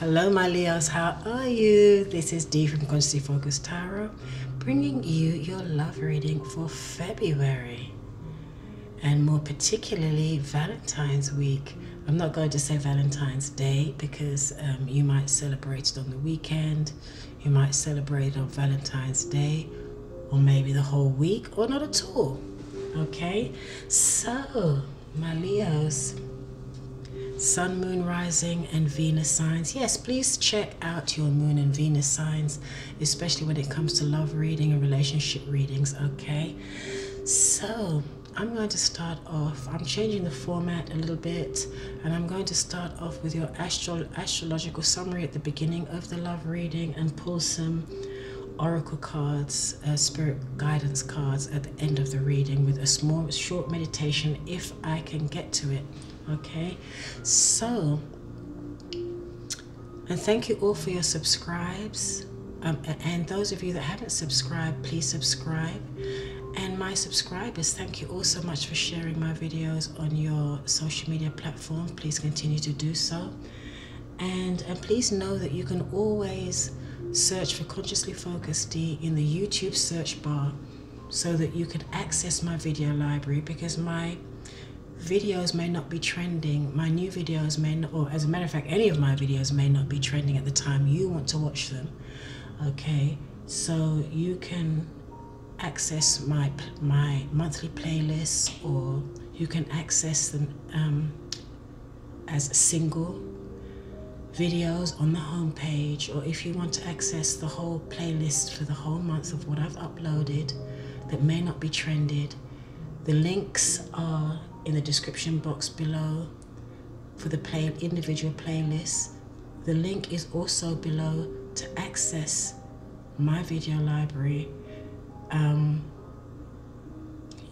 Hello my Leos, how are you? This is Dee from Consciously Focused Tarot, bringing you your love reading for February, and more particularly Valentine's week. I'm not going to say Valentine's Day because you might celebrate it on the weekend, you might celebrate it on Valentine's Day, or maybe the whole week, or not at all. Okay, so my Leos, Sun, Moon, Rising and Venus signs. Yes, please check out your Moon and Venus signs, especially when it comes to love reading and relationship readings, okay? So, I'm going to start off, I'm changing the format a little bit, and I'm going to start off with your astrological summary at the beginning of the love reading and pull some oracle cards, spirit guidance cards at the end of the reading with a small, short meditation if I can get to it. Okay, so, and thank you all for your subscribes, and those of you that haven't subscribed, please subscribe. And my subscribers, thank you all so much for sharing my videos on your social media platform. Please continue to do so, and please know that you can always search for Consciously Focused D in the YouTube search bar so that you can access my video library, because my videos may not be trending, my new videos may not, or as a matter of fact, any of my videos may not be trending at the time you want to watch them. Okay, so you can access my monthly playlists, or you can access them as single videos on the home page, or if you want to access the whole playlist for the whole month of what I've uploaded that may not be trended, the links are in the description box below for the individual playlists. The link is also below to access my video library.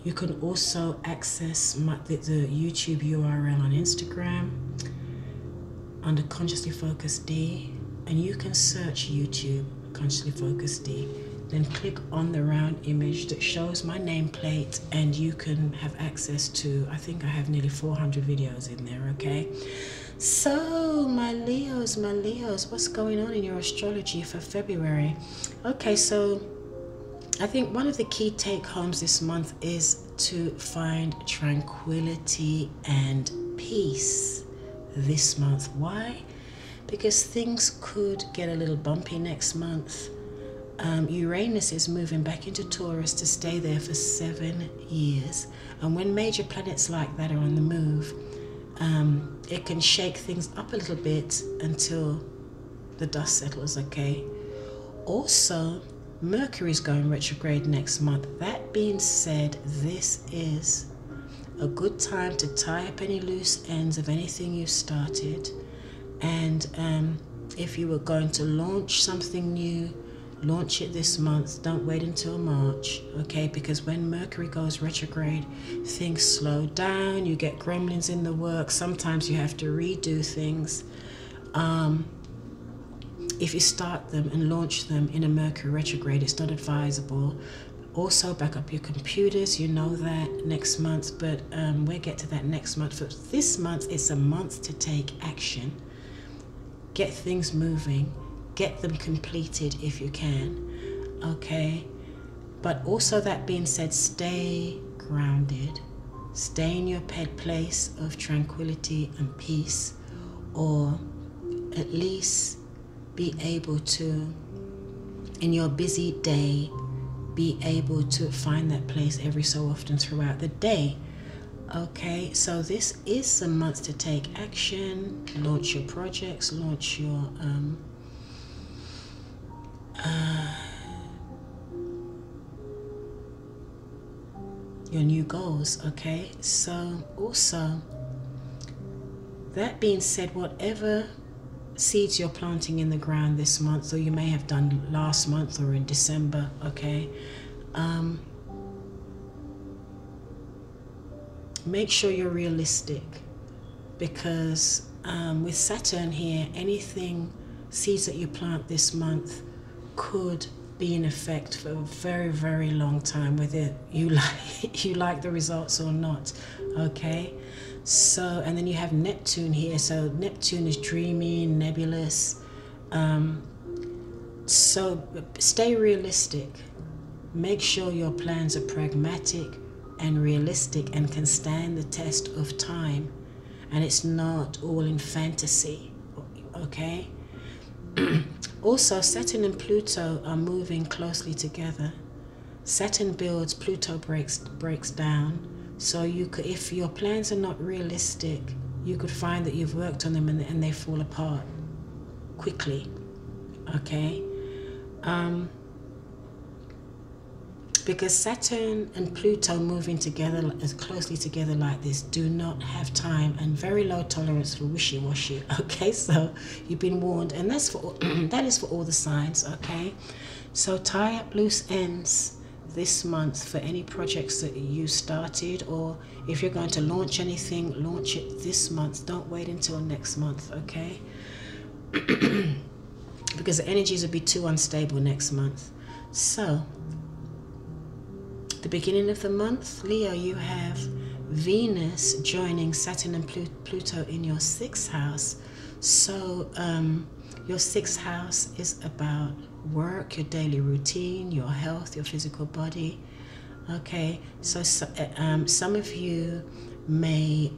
You can also access the YouTube URL on Instagram under Consciously Focused D, and you can search YouTube Consciously Focused D. Then click on the round image that shows my nameplate, and you can have access to, I think I have nearly 400 videos in there, okay? So, my Leos, what's going on in your astrology for February? Okay, so I think one of the key take-homes this month is to find tranquility and peace this month. Why? Because things could get a little bumpy next month. Uranus is moving back into Taurus to stay there for 7 years, and when major planets like that are on the move, it can shake things up a little bit until the dust settles, okay? Also, Mercury's going retrograde next month. That being said, this is a good time to tie up any loose ends of anything you started, and if you were going to launch something new, launch it this month. Don't wait until March, okay? Because when Mercury goes retrograde, things slow down, you get gremlins in the work, sometimes you have to redo things. If you start them and launch them in a Mercury retrograde, it's not advisable. Also, back up your computers, you know that, next month, but we'll get to that next month. For this month, it's a month to take action, get things moving, get them completed if you can, okay? But also, that being said, stay grounded, stay in your place of tranquility and peace, or at least be able to, in your busy day, be able to find that place every so often throughout the day. Okay, so this is a month to take action, launch your projects, launch your new goals, okay? So also, that being said, whatever seeds you're planting in the ground this month, or you may have done last month or in December, okay, make sure you're realistic, because with Saturn here, anything, seeds that you plant this month could be in effect for a very, very long time, whether you like the results or not, okay? So, and then you have Neptune here. So Neptune is dreamy, nebulous. So stay realistic. Make sure your plans are pragmatic and realistic and can stand the test of time. And it's not all in fantasy, okay? Also, Saturn and Pluto are moving closely together. Saturn builds, Pluto breaks down. So you could, if your plans are not realistic, you could find that you've worked on them and they fall apart quickly, okay? Because Saturn and Pluto moving together, as closely together like this, do not have time and very low tolerance for wishy-washy, okay? So you've been warned, and that's for that is for all the signs, okay? So tie up loose ends this month for any projects that you started, or if you're going to launch anything, launch it this month. Don't wait until next month, okay? Because the energies will be too unstable next month. So the beginning of the month, Leo, you have Venus joining Saturn and Pluto in your 6th house. So your 6th house is about work, your daily routine, your health, your physical body. Okay, so some of you may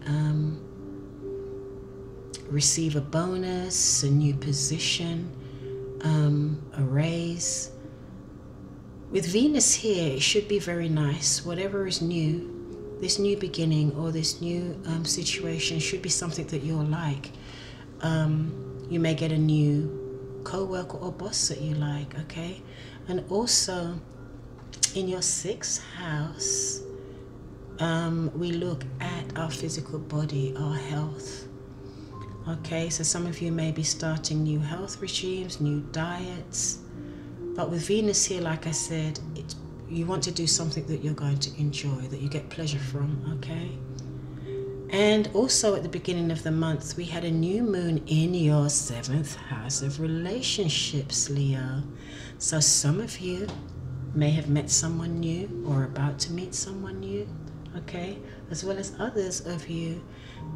receive a bonus, a new position, a raise. With Venus here, it should be very nice. Whatever is new, this new beginning or this new situation should be something that you'll like. You may get a new co-worker or boss that you like, okay? And also, in your 6th house, we look at our physical body, our health. Okay, so some of you may be starting new health regimes, new diets. But with Venus here, like I said, you want to do something that you're going to enjoy, that you get pleasure from, okay? And also at the beginning of the month, we had a new moon in your 7th house of relationships, Leo. So some of you may have met someone new or about to meet someone new, okay? As well as others of you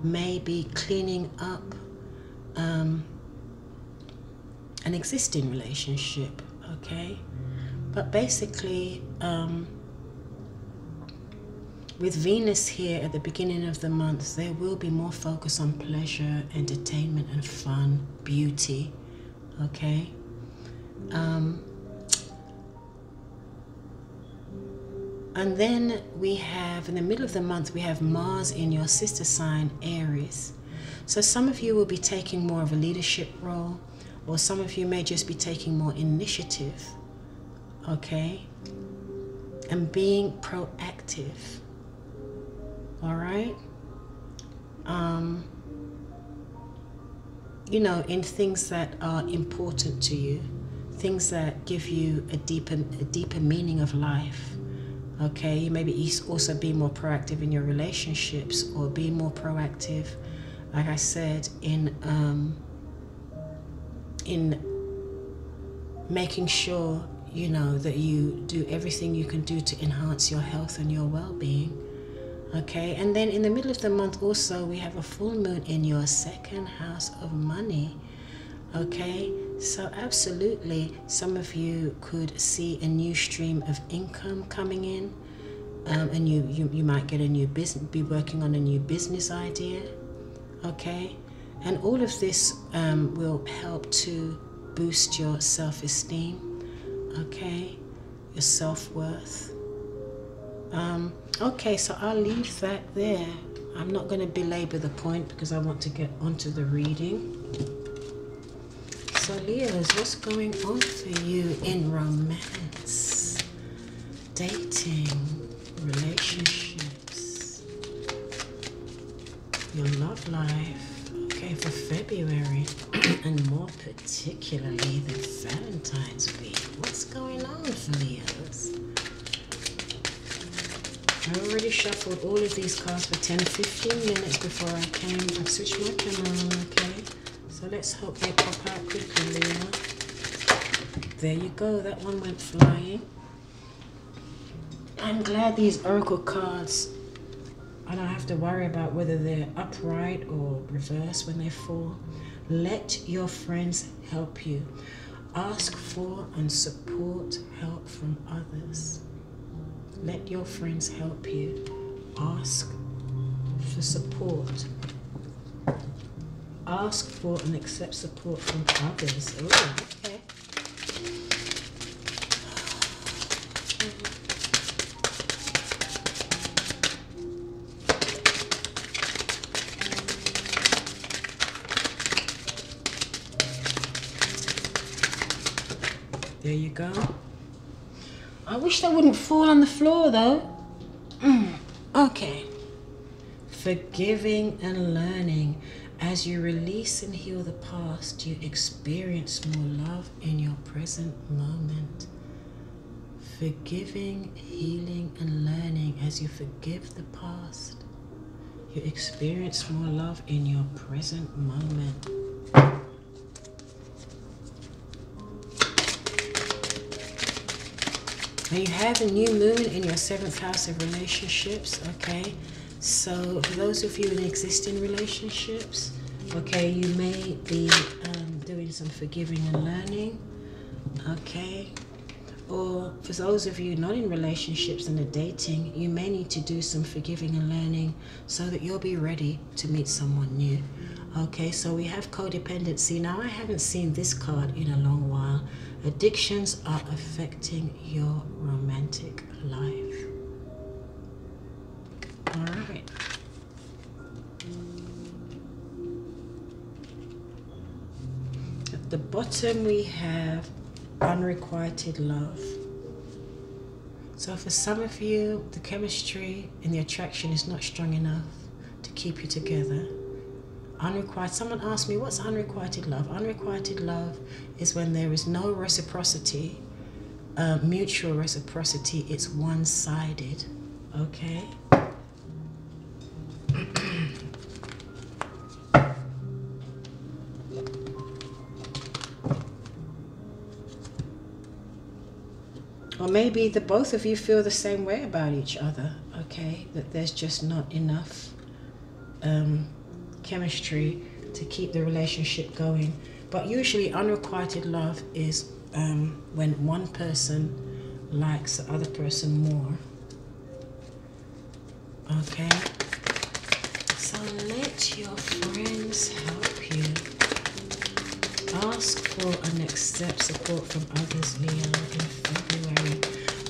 may be cleaning up an existing relationship. Okay, but basically with Venus here at the beginning of the month, there will be more focus on pleasure, entertainment and fun, beauty, okay? And then we have, in the middle of the month, we have Mars in your sister sign, Aries. So some of you will be taking more of a leadership role, or some of you may just be taking more initiative, okay? And being proactive, all right? You know, in things that are important to you, things that give you a deeper meaning of life, okay? You maybe also be more proactive in your relationships, or be more proactive, like I said, in making sure, you know, that you do everything you can do to enhance your health and your well-being, okay? And then in the middle of the month also, we have a full moon in your 2nd house of money, okay? So absolutely, some of you could see a new stream of income coming in, and you might get a new business, be working on a new business idea, okay? And all of this will help to boost your self-esteem, okay? Your self-worth. Okay, so I'll leave that there. I'm not going to belabor the point because I want to get onto the reading. So Leos, what's going on for you in romance, dating, relationships, your love life? Okay, for February, and more particularly the Valentine's week. What's going on for Leos? I already shuffled all of these cards for 10-15 minutes before I came. I've switched my camera on, okay? So let's hope they pop out quickly, Leo. There you go, that one went flying. I'm glad these oracle cards I don't have to worry about whether they're upright or reversed when they fall. Let your friends help you. Ask for and support help from others. Let your friends help you. Ask for support. Ask for and accept support from others. Oh, okay. There you go. I wish they wouldn't fall on the floor though. Okay. Forgiving and learning. As you release and heal the past, you experience more love in your present moment. Forgiving, healing, and learning. As you forgive the past, you experience more love in your present moment. Now you have a new moon in your 7th house of relationships, okay? So for those of you in existing relationships, okay, you may be doing some forgiving and learning, okay? Or for those of you not in relationships and are dating, you may need to do some forgiving and learning so that you'll be ready to meet someone new. Okay, so we have codependency. Now I haven't seen this card in a long while. Addictions are affecting your romantic life. All right. At the bottom we have unrequited love. So for some of you, the chemistry and the attraction is not strong enough to keep you together. Unrequited. Someone asked me, what's unrequited love? Unrequited love is when there is no reciprocity, mutual reciprocity. It's one-sided. Okay. Or maybe the both of you feel the same way about each other. Okay, that there's just not enough chemistry to keep the relationship going. But usually unrequited love is when one person likes the other person more. Okay, so let your friends help you. Ask for and accept support from others, Leo, in February.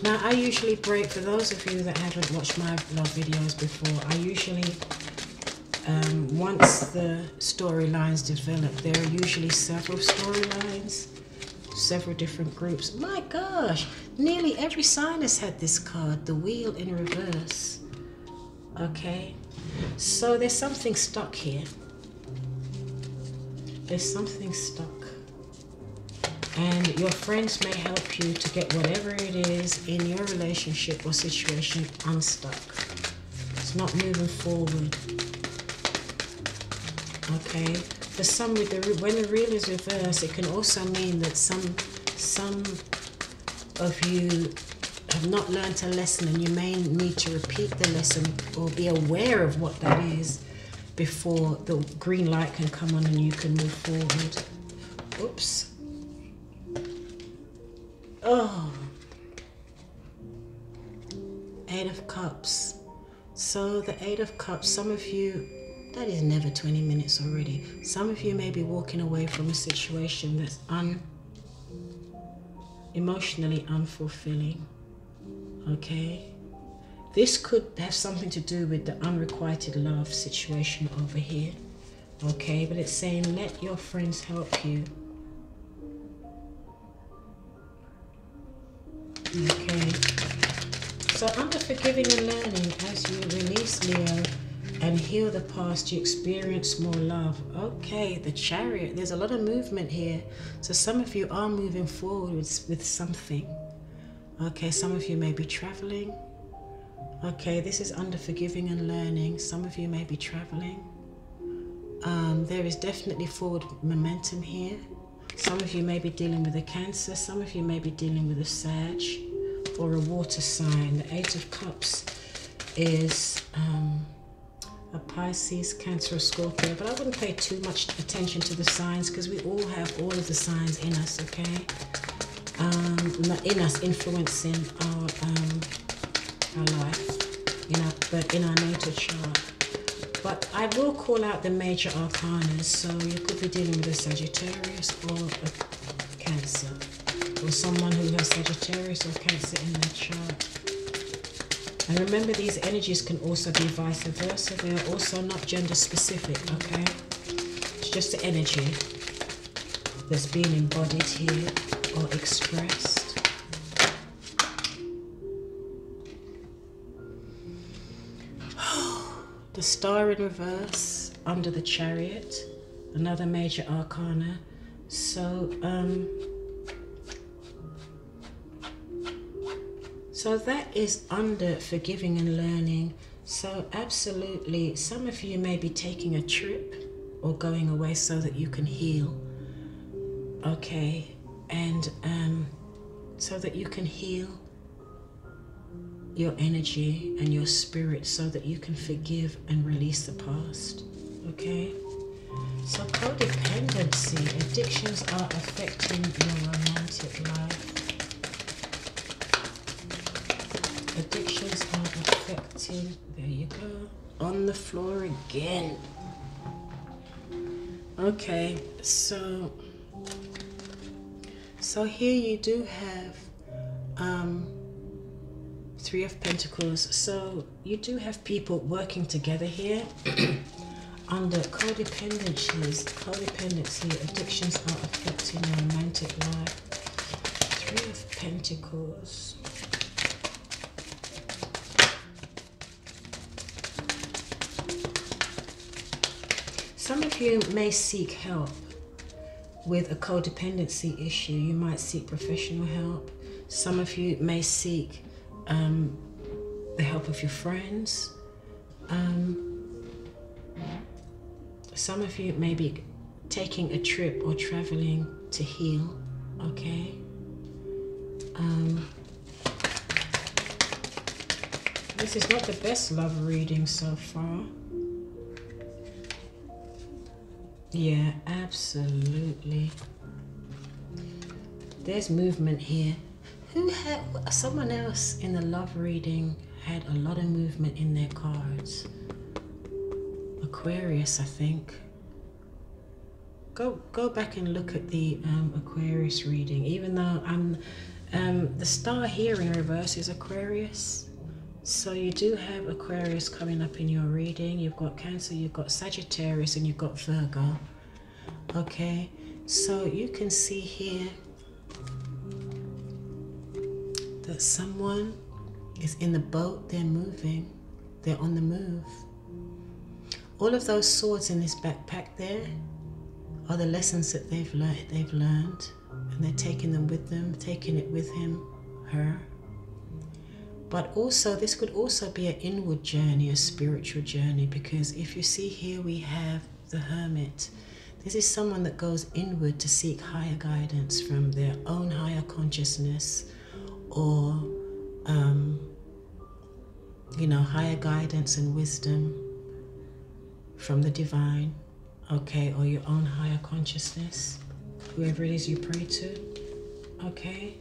Now I usually break, for those of you that haven't watched my love videos before, I usually once the storylines develop, there are usually several storylines, several different groups. My gosh, nearly every sign has had this card, the wheel in reverse. Okay, so there's something stuck here. There's something stuck. And your friends may help you to get whatever it is in your relationship or situation unstuck. It's not moving forward. Okay, for some, with when the wheel is reversed, it can also mean that some of you have not learned a lesson, and you may need to repeat the lesson or be aware of what that is before the green light can come on and you can move forward. Oops. Oh. 8 of Cups. So the 8 of Cups, some of you, that is never 20 minutes already. Some of you may be walking away from a situation that's emotionally unfulfilling. Okay? This could have something to do with the unrequited love situation over here. Okay? But it's saying let your friends help you. Okay? So under forgiving and learning, as you release, Leo, and heal the past, you experience more love. Okay, the Chariot. There's a lot of movement here. So some of you are moving forward with something. Okay, some of you may be traveling. Okay, this is under forgiving and learning. Some of you may be traveling. There is definitely forward momentum here. Some of you may be dealing with a Cancer. Some of you may be dealing with a Sag or a water sign. The 8 of Cups is a Pisces, Cancer, or Scorpio, but I wouldn't pay too much attention to the signs because we all have all of the signs in us, okay? In us, influencing our life, but in our natal chart. But I will call out the major arcana, so you could be dealing with a Sagittarius or a Cancer, or someone who has Sagittarius or Cancer in their chart. And remember, these energies can also be vice versa. They are also not gender specific, okay? It's just the energy that's being embodied here or expressed. The Star in reverse under the Chariot, another major arcana. So that is under forgiving and learning. So absolutely, some of you may be taking a trip or going away so that you can heal. Okay, and so that you can heal your energy and your spirit, so that you can forgive and release the past. Okay, so codependency, addictions are affecting your romantic life. Addictions are affecting, there you go, on the floor again. Okay, so here you do have Three of Pentacles. So you do have people working together here under codependency, addictions are affecting your romantic life. Three of Pentacles. Some of you may seek help with a codependency issue. You might seek professional help. Some of you may seek the help of your friends. Some of you may be taking a trip or traveling to heal, okay? This is not the best love reading so far. Yeah, absolutely. There's movement here. Who had, someone else in the love reading had a lot of movement in their cards. Aquarius, I think. Go back and look at the Aquarius reading. Even though the star here in reverse is Aquarius. So you do have Aquarius coming up in your reading. You've got Cancer, you've got Sagittarius, and you've got Virgo. Okay, so you can see here that someone is in the boat, they're moving, they're on the move. All of those swords in this backpack there are the lessons that they've learned, and they're taking them with them, taking it with him, her. But also, this could also be an inward journey, a spiritual journey, because if you see here, we have the Hermit. This is someone that goes inward to seek higher guidance from their own higher consciousness, or, higher guidance and wisdom from the divine, okay, or your own higher consciousness, whoever it is you pray to, okay?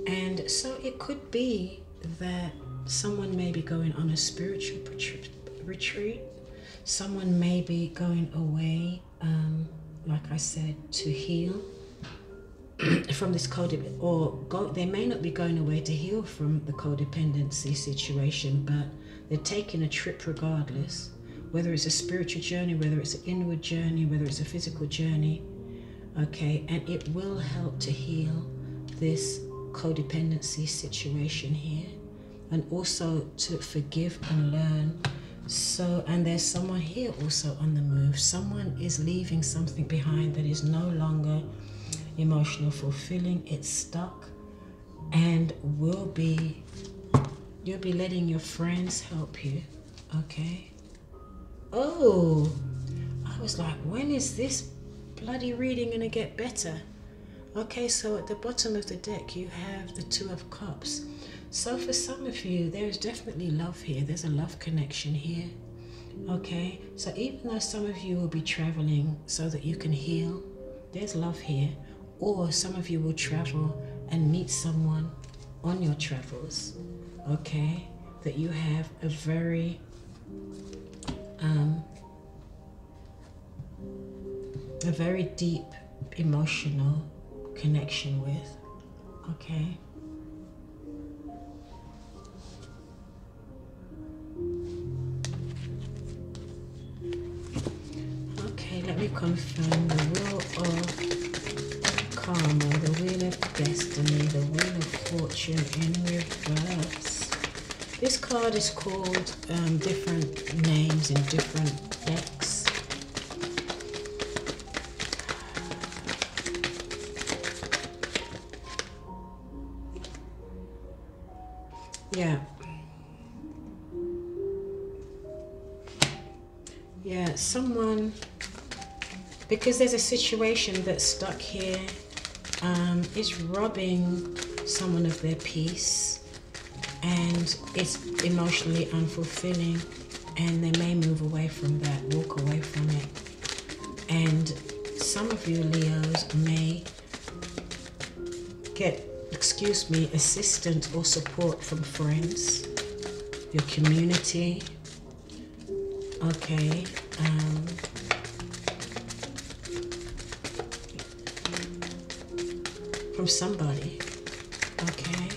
And so it could be that someone may be going on a spiritual retreat. Someone may be going away, like I said, to heal from this codependency, they may not be going away to heal from the codependency situation, but they're taking a trip regardless, whether it's a spiritual journey, whether it's an inward journey, whether it's a physical journey, okay? And it will help to heal this codependency situation here, and also to forgive and learn. So, and there's someone here also on the move. Someone is leaving something behind that is no longer emotional fulfilling. It's stuck, and you'll be letting your friends help you, okay? Oh, I was like, when is this bloody reading gonna get better? Okay, so at the bottom of the deck you have the Two of Cups. So for some of you, there's definitely love here. There's a love connection here. Okay, so even though some of you will be traveling so that you can heal, there's love here. Or some of you will travel and meet someone on your travels, okay, that you have a very deep emotional connection with, okay. Okay, let me confirm the wheel of karma, the wheel of destiny, the wheel of fortune in reverse. This card is called different names in different decks. Yeah, someone, because there's a situation that's stuck here, is robbing someone of their peace, and it's emotionally unfulfilling, and they may move away from that, walk away from it. And some of you Leos may get, assistance or support from friends, your community, okay, from somebody, okay.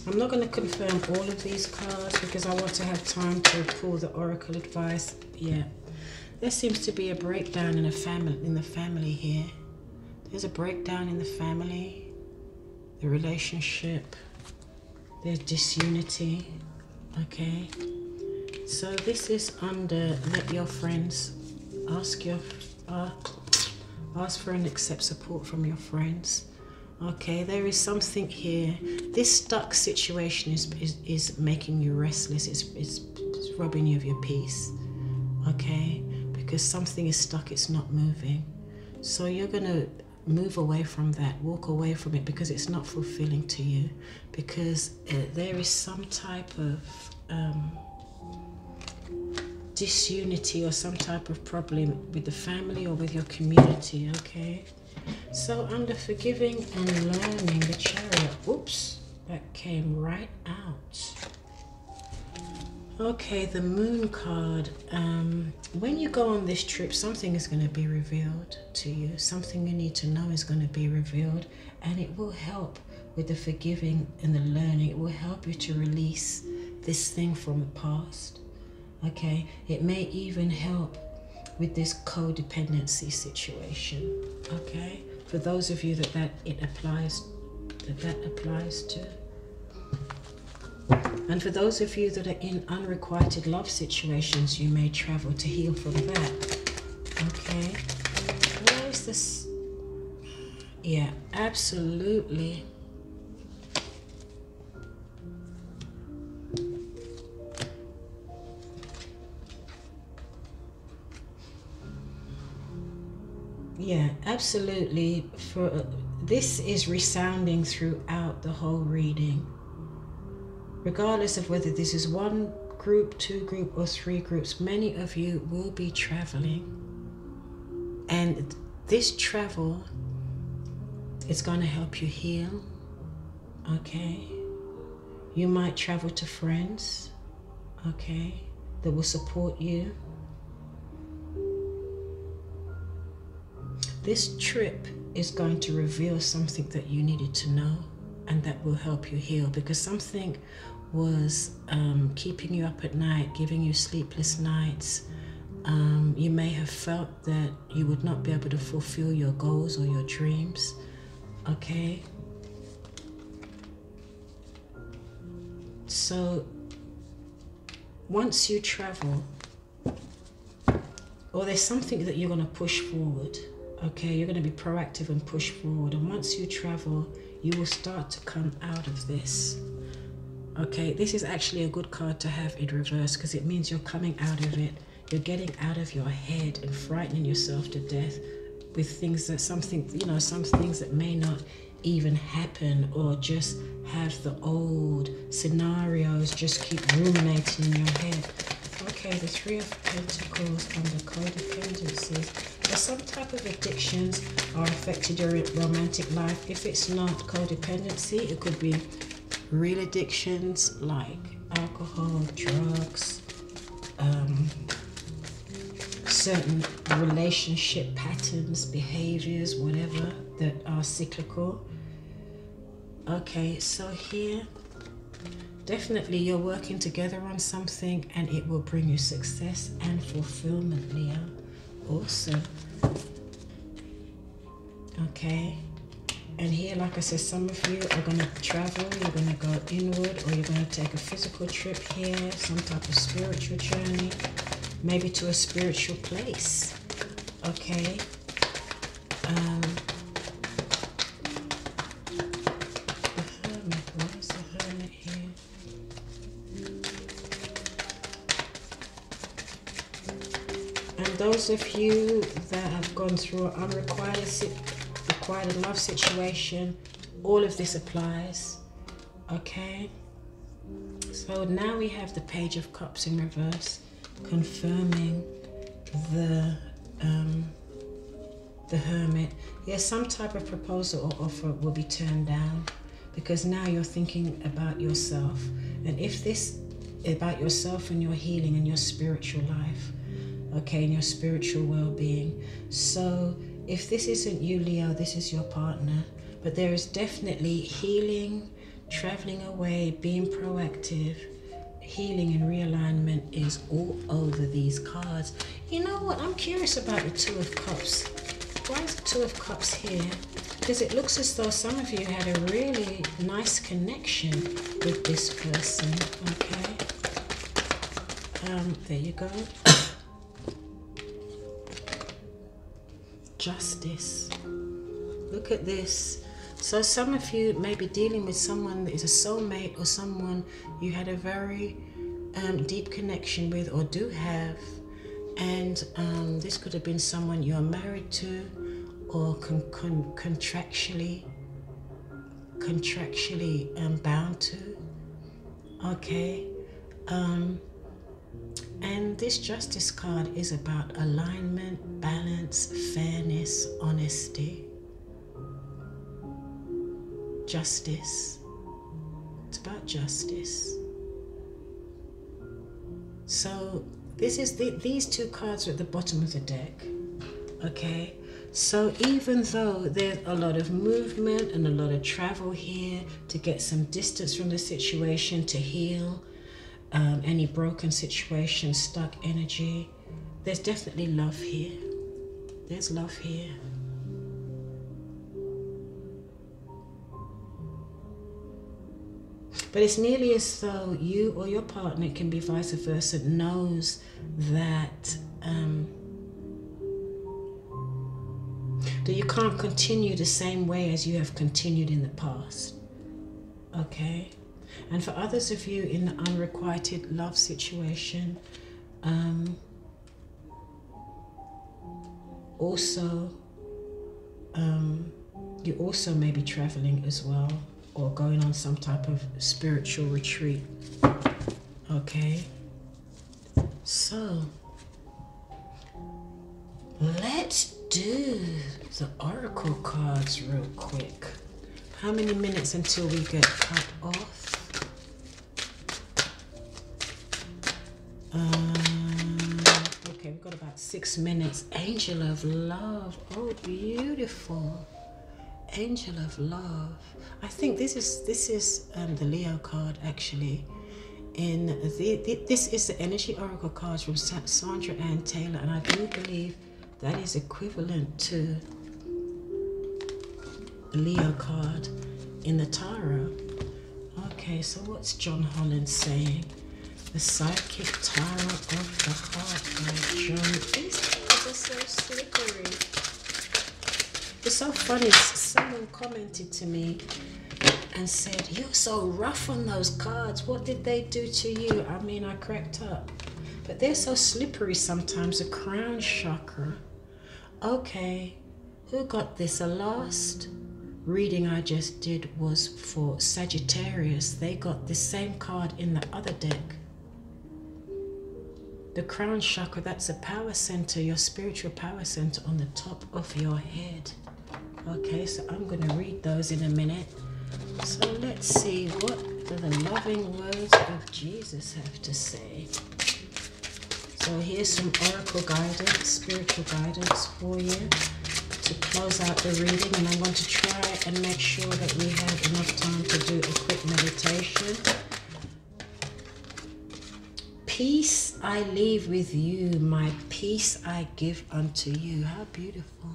I'm not going to confirm all of these cards because I want to have time to pull the oracle advice. Yeah, there seems to be a breakdown in the family here. There's a breakdown in the family, the relationship, there's disunity, okay. So this is under let your friends, ask for and accept support from your friends. Okay, there is something here. This stuck situation is making you restless. It's robbing you of your peace. Okay, because something is stuck, it's not moving. So you're gonna move away from that, walk away from it, because it's not fulfilling to you, because there is some type of disunity or some type of problem with the family or with your community, okay? So under forgiving and learning, the Chariot, oops, that came right out. Okay, the Moon card. When you go on this trip, something is going to be revealed to you. Something you need to know is going to be revealed, and it will help with the forgiving and the learning. It will help you to release this thing from the past. Okay, it may even help with this codependency situation. Okay, for those of you that applies to. And for those of you that are in unrequited love situations, you may travel to heal from that. Okay, where is this? Yeah, absolutely. Yeah, absolutely. For this is resounding throughout the whole reading. Regardless of whether this is one group, two group, or three groups, many of you will be traveling. And this travel is going to help you heal, okay? You might travel to friends, okay, that will support you. This trip is going to reveal something that you needed to know, and that will help you heal, because something was keeping you up at night, giving you sleepless nights. You may have felt that you would not be able to fulfill your goals or your dreams, okay? So once you travel, or there's something that you're going to push forward, okay, you're going to be proactive and push forward, and once you travel, you will start to come out of this. Okay, this is actually a good card to have in reverse, because it means you're coming out of it. You're getting out of your head and frightening yourself to death with things that some things that may not even happen, or just have the old scenarios just keep ruminating in your head. Okay, the Three of Pentacles and the codependencies. There's some type of addictions are affected your romantic life. If it's not codependency, it could be real addictions like alcohol, drugs, certain relationship patterns, behaviors, whatever, that are cyclical. Okay, so here, definitely you're working together on something and it will bring you success and fulfillment, Leo. Awesome. Okay. And here, like I said, some of you are going to travel, you're going to go inward, or you're going to take a physical trip here, some type of spiritual journey, maybe to a spiritual place. Okay. Those of you that have gone through an unrequited love situation, all of this applies. Okay, so now we have the Page of Cups in reverse, confirming the Hermit. Yes, some type of proposal or offer will be turned down, because now you're thinking about yourself, and if this is about yourself and your healing and your spiritual life, okay, and your spiritual well-being. So if this isn't you, Leo, this is your partner, but there is definitely healing, traveling away, being proactive. Healing and realignment is all over these cards. You know what, I'm curious about the Two of Cups. Why is the Two of Cups here? Because it looks as though some of you had a really nice connection with this person. Okay, there you go. Justice. Look at this. So some of you may be dealing with someone that is a soulmate, or someone you had a very deep connection with or do have, and this could have been someone you're married to or contractually bound to. Okay. And this Justice card is about alignment, balance, fairness, honesty. Justice. It's about justice. So this is these two cards are at the bottom of the deck. Okay. So even though there's a lot of movement and a lot of travel here to get some distance from the situation, to heal any broken situation, stuck energy, there's definitely love here. There's love here. But it's nearly as though you or your partner, can be vice versa, knows that that you can't continue the same way as you have continued in the past. Okay? And for others of you in the unrequited love situation, you also may be traveling as well, or going on some type of spiritual retreat. Okay? So, let's do the oracle cards real quick. How many minutes until we get cut off? Okay, we've got about 6 minutes. Angel of Love. Oh, beautiful. Angel of Love. I think this is the Leo card, actually. This is the energy oracle cards from Sandra Ann Taylor, and I do believe that is equivalent to the Leo card in the tarot. Okay, so what's John Holland saying? The Psychic Tarot of the Heart by John. These cards are so slippery. It's so funny. Someone commented to me and said, "You're so rough on those cards. What did they do to you?" I mean, I cracked up. But they're so slippery sometimes. The crown chakra. Okay, who got this? A lost, reading I just did was for Sagittarius. They got the same card in the other deck. The crown chakra, that's a power center, your spiritual power center on the top of your head. Okay, so I'm going to read those in a minute. So let's see, what do the loving words of Jesus have to say? So here's some oracle guidance, spiritual guidance for you to close out the reading, and I'm going to try and make sure that we have enough time to do a quick meditation. Peace I leave with you, my peace I give unto you. How beautiful.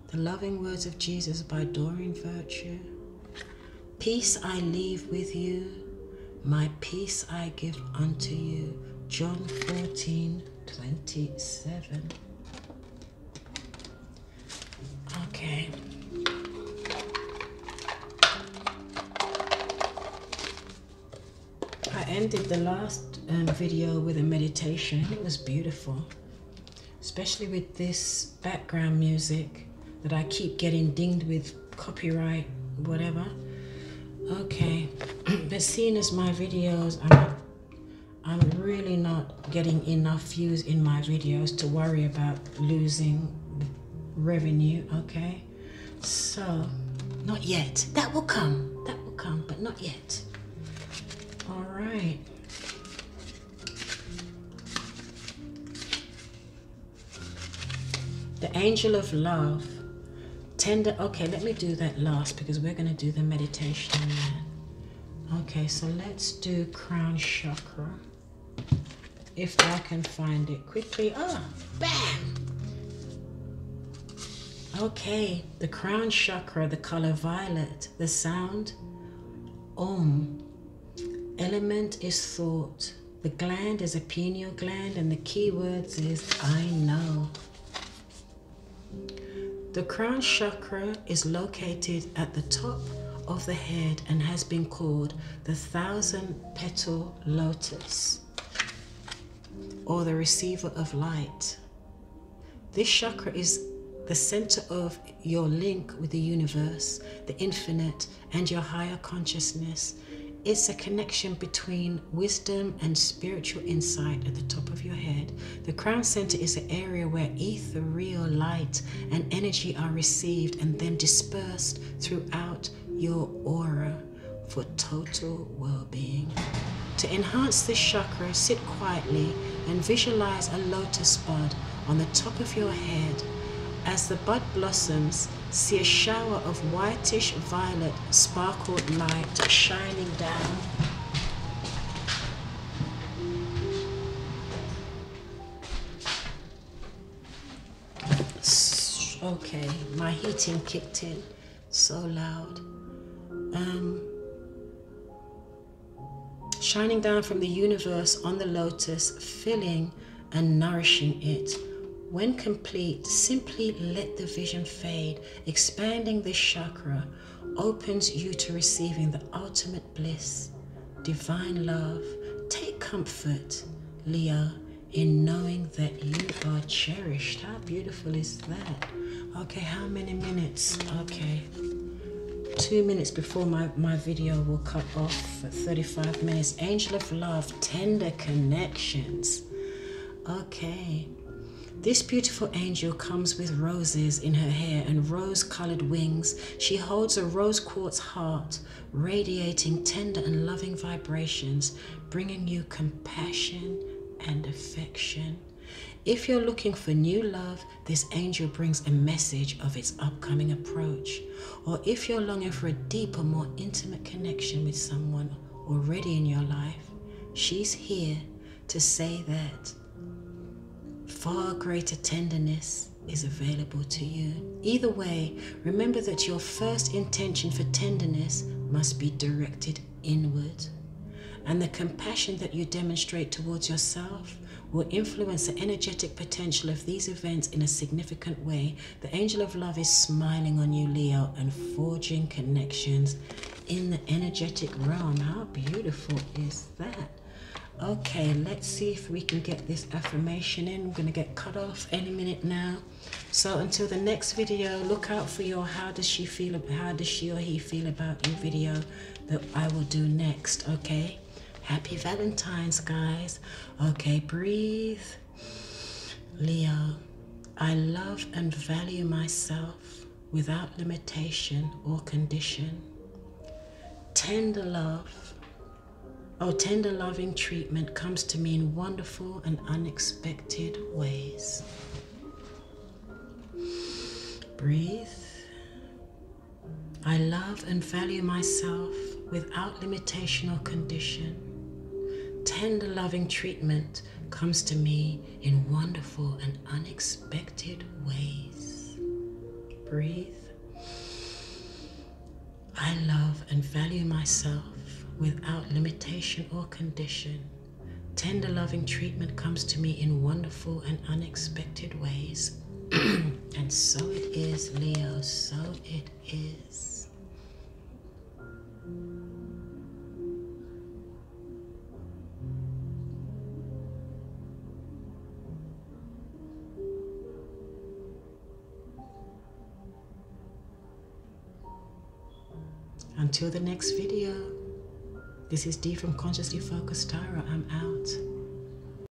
The loving words of Jesus by Doreen Virtue. Peace I leave with you, my peace I give unto you. John 14:27. Okay. I ended the last video with a meditation. It was beautiful, especially with this background music that I keep getting dinged with copyright, whatever. Okay, but seeing as my videos, I'm really not getting enough views in my videos to worry about losing revenue. Okay, so not yet. That will come, but not yet. All right. The angel of love, tender. Okay, let me do that last because we're going to do the meditation then. Okay, so let's do crown chakra. If I can find it quickly. Ah, bam! Okay, the crown chakra, the color violet, the sound, Om. Element is thought. The gland is a pineal gland, and the key words is I know. The crown chakra is located at the top of the head and has been called the 1,000-petal lotus, or the receiver of light. This chakra is the center of your link with the universe, the infinite, and your higher consciousness. It's a connection between wisdom and spiritual insight at the top of your head. The crown center is an area where ethereal light and energy are received and then dispersed throughout your aura for total well-being. To enhance this chakra, sit quietly and visualize a lotus bud on the top of your head. As the bud blossoms, see a shower of whitish violet sparkled light shining down. Okay, my heating kicked in so loud. Shining down from the universe on the lotus, filling and nourishing it. When complete, simply let the vision fade. Expanding this chakra opens you to receiving the ultimate bliss, divine love. Take comfort, Leo, in knowing that you are cherished. How beautiful is that? Okay, how many minutes? Okay, 2 minutes before my video will cut off at 35 minutes. Angel of love, tender connections. Okay. This beautiful angel comes with roses in her hair and rose-colored wings. She holds a rose quartz heart, radiating tender and loving vibrations, bringing you compassion and affection. If you're looking for new love, this angel brings a message of its upcoming approach. Or if you're longing for a deeper, more intimate connection with someone already in your life, she's here to say that far greater tenderness is available to you. Either way, remember that your first intention for tenderness must be directed inward. And the compassion that you demonstrate towards yourself will influence the energetic potential of these events in a significant way. The angel of love is smiling on you, Leo, and forging connections in the energetic realm. How beautiful is that? Okay, let's see if we can get this affirmation in. I'm going to get cut off any minute now. So until the next video, look out for your how does she or he feel about your video that I will do next, okay? Happy Valentine's, guys. Okay, breathe. Leo, I love and value myself without limitation or condition. Tender loving treatment comes to me in wonderful and unexpected ways. Breathe. I love and value myself without limitation or condition. Tender loving treatment comes to me in wonderful and unexpected ways. Breathe. I love and value myself without limitation or condition. Tender loving treatment comes to me in wonderful and unexpected ways. And so it is, Leo, so it is. Until the next video, this is Dee from Consciously Focused Tarot. I'm out.